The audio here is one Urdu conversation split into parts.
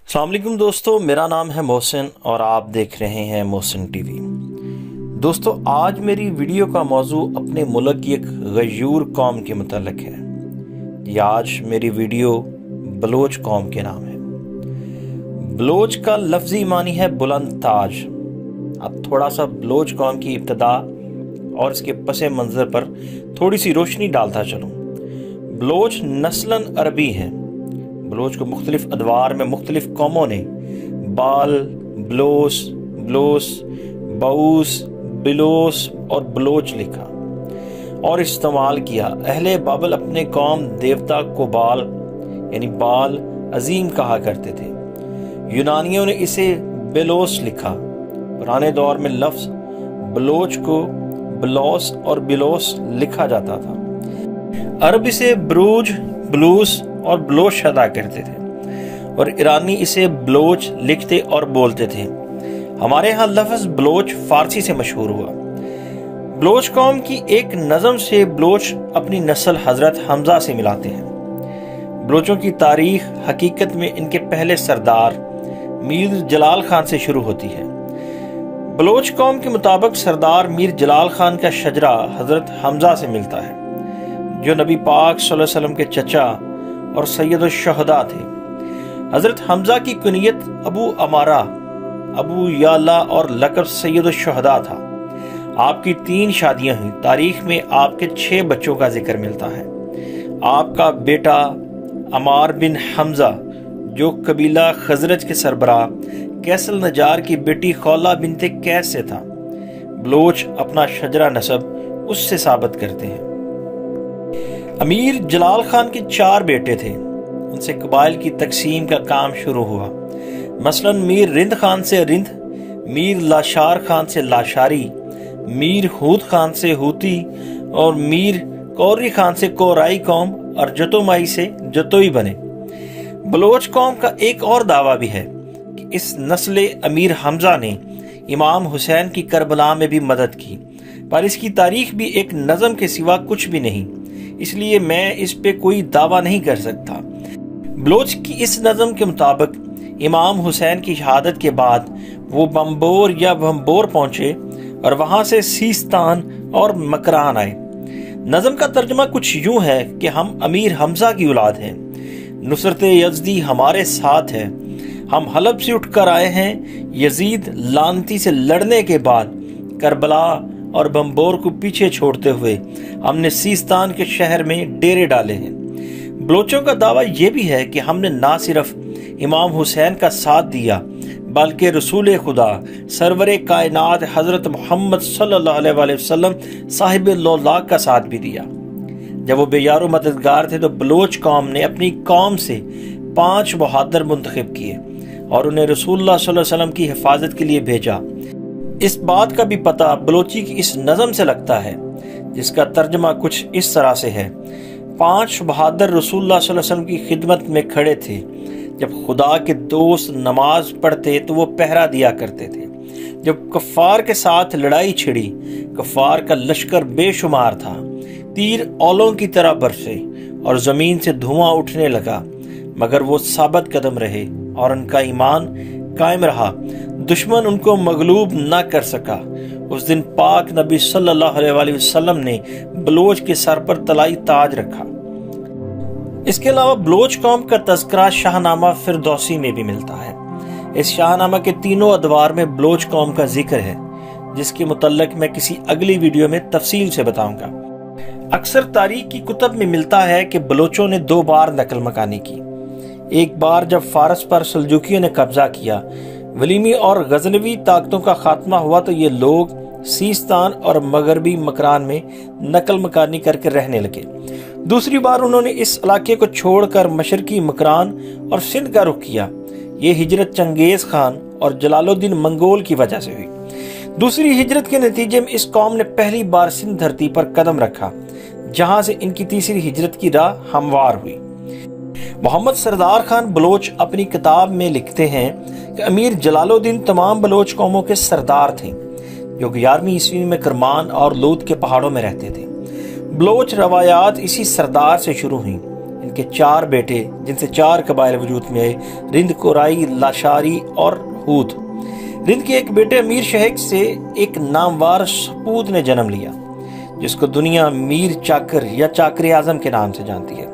السلام علیکم دوستو، میرا نام ہے محسن اور آپ دیکھ رہے ہیں محسن ٹی وی۔ دوستو، آج میری ویڈیو کا موضوع اپنے ملک کی ایک غیور قوم کے متعلق ہے۔ یہ آج میری ویڈیو بلوچ قوم کے نام ہے۔ بلوچ کا لفظی معنی ہے بلند تاج۔ اب تھوڑا سا بلوچ قوم کی ابتدا اور اس کے پس منظر پر تھوڑی سی روشنی ڈالتا چلوں۔ بلوچ نسلاً عربی ہیں۔ بلوچ کو مختلف ادوار میں مختلف قوموں نے بال، بلوس، بوس، بلوس اور بلوچ لکھا اور استعمال کیا۔ اہل بابل اپنے قوم دیوتا کو بال یعنی بال عظیم کہا کرتے تھے۔ یونانیوں نے اسے بیلوس لکھا۔ پرانے دور میں لفظ بلوچ کو بلوس اور بلوس لکھا جاتا تھا۔ عرب اسے بروج، بلوس اور بلوش ادا کرتے تھے اور ایرانی اسے بلوچ لکھتے اور بولتے تھے۔ ہمارے ہاں لفظ بلوچ فارسی سے مشہور ہوا۔ بلوچ قوم کی ایک نظم سے بلوچ اپنی نسل حضرت حمزہ سے ملاتے ہیں۔ بلوچوں کی تاریخ حقیقت میں ان کے پہلے سردار میر جلال خان سے شروع ہوتی ہے۔ بلوچ قوم کے مطابق سردار میر جلال خان کا شجرہ حضرت حمزہ سے ملتا ہے، جو نبی پاک صلی اللہ علیہ وسلم کے چچا اور سید الشہداء تھے۔ حضرت حمزہ کی کنیت ابو امارہ، ابو یالا اور لقب سید الشہداء تھا۔ آپ کی 3 شادیاں ہوئیں۔ تاریخ میں آپ کے 6 بچوں کا ذکر ملتا ہے۔ آپ کا بیٹا عمار بن حمزہ، جو قبیلہ خزرج کے سربراہ کیس النجار کی بیٹی خولہ بنت کیس سے تھا۔ بلوچ اپنا شجرہ نسب اس سے ثابت کرتے ہیں۔ امیر جلال خان کے 4 بیٹے تھے۔ ان سے قبائل کی تقسیم کا کام شروع ہوا۔ مثلا میر رند خان سے رند، میر لاشار خان سے لاشاری، میر ہود خان سے ہوتی اور میر کوری خان سے کورائی قوم اور جتومائی سے جتوئی بنے۔ بلوچ قوم کا ایک اور دعویٰ بھی ہے کہ اس نسل امیر حمزہ نے امام حسین کی کربلا میں بھی مدد کی، پر اس کی تاریخ بھی ایک نظم کے سوا کچھ بھی نہیں، اس لیے میں اس پہ کوئی دعویٰ نہیں کر سکتا۔ بلوچ کی اس نظم کے مطابق امام حسین کی شہادت کے بعد وہ بمبور یا بھمبور پہنچے اور وہاں سے سیستان اور مکران آئے۔ نظم کا ترجمہ کچھ یوں ہے کہ ہم امیر حمزہ کی اولاد ہیں، نصرت یزدی ہمارے ساتھ ہے، ہم حلب سے اٹھ کر آئے ہیں، یزید لعنتی سے لڑنے کے بعد کربلا اور بمبور کو پیچھے چھوڑتے ہوئے ہم نے سیستان کے شہر میں ڈیرے ڈالے ہیں۔ بلوچوں کا دعویٰ یہ بھی ہے کہ ہم نے نہ صرف امام حسین کا ساتھ دیا بلکہ رسول خدا سرور کائنات حضرت محمد صلی اللہ علیہ وآلہ وسلم صاحب اللہ کا ساتھ بھی دیا۔ جب وہ بے یار و مددگار تھے تو بلوچ قوم نے اپنی قوم سے 5 بہادر منتخب کیے اور انہیں رسول اللہ صلی اللہ علیہ وسلم کی حفاظت کے لیے بھیجا۔ اس بات کا بھی پتہ بلوچی کی اس نظم سے لگتا ہے، جس کا ترجمہ کچھ اس طرح سے ہے۔ 5 بہادر رسول اللہ صلی اللہ علیہ وسلم کی خدمت میں کھڑے تھے۔ جب خدا کے دوست نماز پڑھتے تو وہ پہرا دیا کرتے تھے۔ جب کفار کے ساتھ لڑائی چھڑی، کفار کا لشکر بے شمار تھا، تیر اولوں کی طرح برسے اور زمین سے دھواں اٹھنے لگا، مگر وہ ثابت قدم رہے اور ان کا ایمان قائم رہا۔ دشمن ان کو مغلوب نہ کر سکا۔ اس دن پاک نبی صلی اللہ علیہ وآلہ وسلم نے بلوچ کے سر پر طلائی تاج رکھا۔ اس کے علاوہ بلوچ قوم کا تذکرہ شاہ نامہ فردوسی میں بھی ملتا ہے۔ اس شاہ نامہ کے 3 ادوار میں بلوچ قوم کا ذکر ہے، جس کے متعلق میں کسی اگلی ویڈیو میں تفصیل سے بتاؤں گا۔ اکثر تاریخ کی کتب میں ملتا ہے کہ بلوچوں نے 2 بار نقل مکانی کی۔ ایک بار جب فارس پر سلجوکیوں نے قبضہ کیا، ولیمی اور غزنوی طاقتوں کا خاتمہ ہوا، تو یہ لوگ سیستان اور مغربی مکران میں نقل مکانی کر کے رہنے لگے۔ دوسری بار انہوں نے اس علاقے کو چھوڑ کر مشرقی مکران اور سندھ کا رخ کیا۔ یہ ہجرت چنگیز خان اور جلال الدین منگول کی وجہ سے ہوئی۔ دوسری ہجرت کے نتیجے میں اس قوم نے پہلی بار سندھ دھرتی پر قدم رکھا، جہاں سے ان کی تیسری ہجرت کی راہ ہموار ہوئی۔ محمد سردار خان بلوچ اپنی کتاب میں لکھتے ہیں کہ امیر جلال الدین تمام بلوچ قوموں کے سردار تھے، جو 11ویں عیسوی میں کرمان اور لود کے پہاڑوں میں رہتے تھے۔ بلوچ روایات اسی سردار سے شروع ہوئیں۔ ان کے 4 بیٹے جن سے 4 قبائل وجود میں آئے: رند، کورائی، لاشاری اور ہود۔ رند کے ایک بیٹے امیر شہک سے ایک نامور سپود نے جنم لیا جس کو دنیا میر چاکر یا چاکر اعظم کے نام سے جانتی ہے۔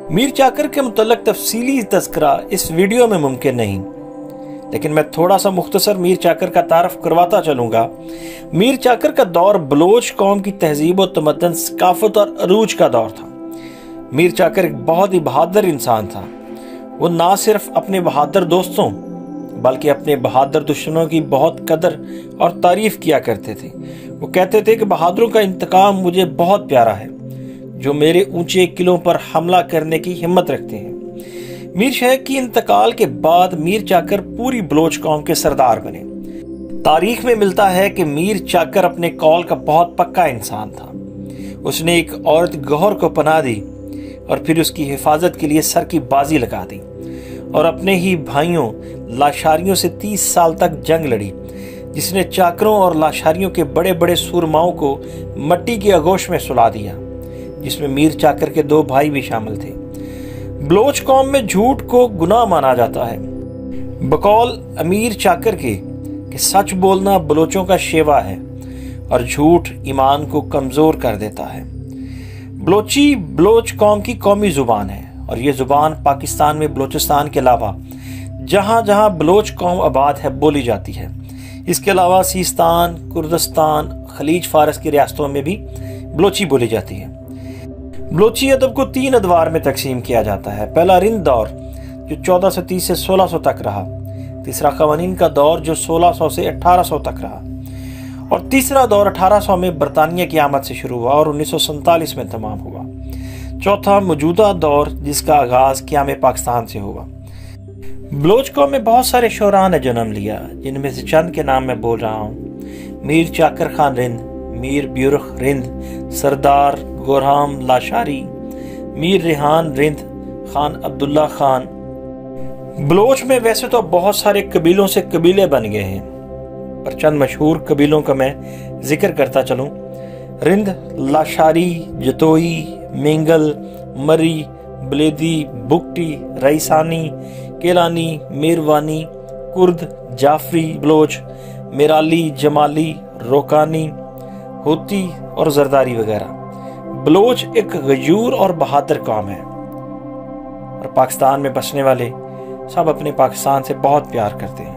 میر چاکر کے متعلق تفصیلی تذکرہ اس ویڈیو میں ممکن نہیں، لیکن میں تھوڑا سا مختصر میر چاکر کا تعارف کرواتا چلوں گا۔ میر چاکر کا دور بلوچ قوم کی تہذیب و تمدن، ثقافت اور عروج کا دور تھا۔ میر چاکر ایک بہت ہی بہادر انسان تھا۔ وہ نہ صرف اپنے بہادر دوستوں بلکہ اپنے بہادر دشمنوں کی بہت قدر اور تعریف کیا کرتے تھے۔ وہ کہتے تھے کہ بہادروں کا انتقام مجھے بہت پیارا ہے، جو میرے اونچے قلعوں پر حملہ کرنے کی ہمت رکھتے ہیں۔ میر شہک کی انتقال کے بعد میر چاکر پوری بلوچ قوم کے سردار بنے۔ تاریخ میں ملتا ہے کہ میر چاکر اپنے قول کا بہت پکا انسان تھا۔ اس نے ایک عورت گوہر کو پناہ دی اور پھر اس کی حفاظت کے لیے سر کی بازی لگا دی اور اپنے ہی بھائیوں لاشاریوں سے 30 سال تک جنگ لڑی، جس نے چاکروں اور لاشاریوں کے بڑے بڑے سورماؤں کو مٹی کی آغوش میں سلا دیا، جس میں میر چاکر کے 2 بھائی بھی شامل تھے۔ بلوچ قوم میں جھوٹ کو گناہ مانا جاتا ہے، بقول امیر چاکر کے کہ سچ بولنا بلوچوں کا شیوا ہے اور جھوٹ ایمان کو کمزور کر دیتا ہے۔ بلوچی بلوچ قوم کی قومی زبان ہے اور یہ زبان پاکستان میں بلوچستان کے علاوہ جہاں جہاں بلوچ قوم آباد ہے بولی جاتی ہے۔ اس کے علاوہ سیستان، کردستان، خلیج فارس کی ریاستوں میں بھی بلوچی بولی جاتی ہے۔ بلوچی ادب کو 3 ادوار میں تقسیم کیا جاتا ہے۔ پہلا رند دور جو 1430 سے 1600 تک رہا، تیسرا قوانین کا دور جو 1600 سے 1800 تک رہا، اور تیسرا دور 1800 میں برطانیہ کی آمد سے شروع ہوا اور 1947 میں تمام ہوا۔ چوتھا موجودہ دور جس کا آغاز قیام پاکستان سے ہوا۔ بلوچ قوم میں بہت سارے شعراء نے جنم لیا، جن میں سے چند کے نام میں بول رہا ہوں: میر چاکر خان رند، میر بیورخ رند، سردار گورہام لاشاری، میر ریحان رند، خان عبداللہ خان۔ بلوچ میں ویسے تو بہت سارے قبیلوں سے قبیلے بن گئے ہیں، پر چند مشہور قبیلوں کا میں ذکر کرتا چلوں: رند، لاشاری، جتوئی، مینگل، مری، بلیدی، بگٹی، ریسانی، کیلانی، میروانی، کرد، جعفری بلوچ، میرالی، جمالی، روکانی، ہوتی اور زرداری وغیرہ۔ بلوچ ایک غیور اور بہادر قوم ہے اور پاکستان میں بسنے والے سب اپنے پاکستان سے بہت پیار کرتے ہیں۔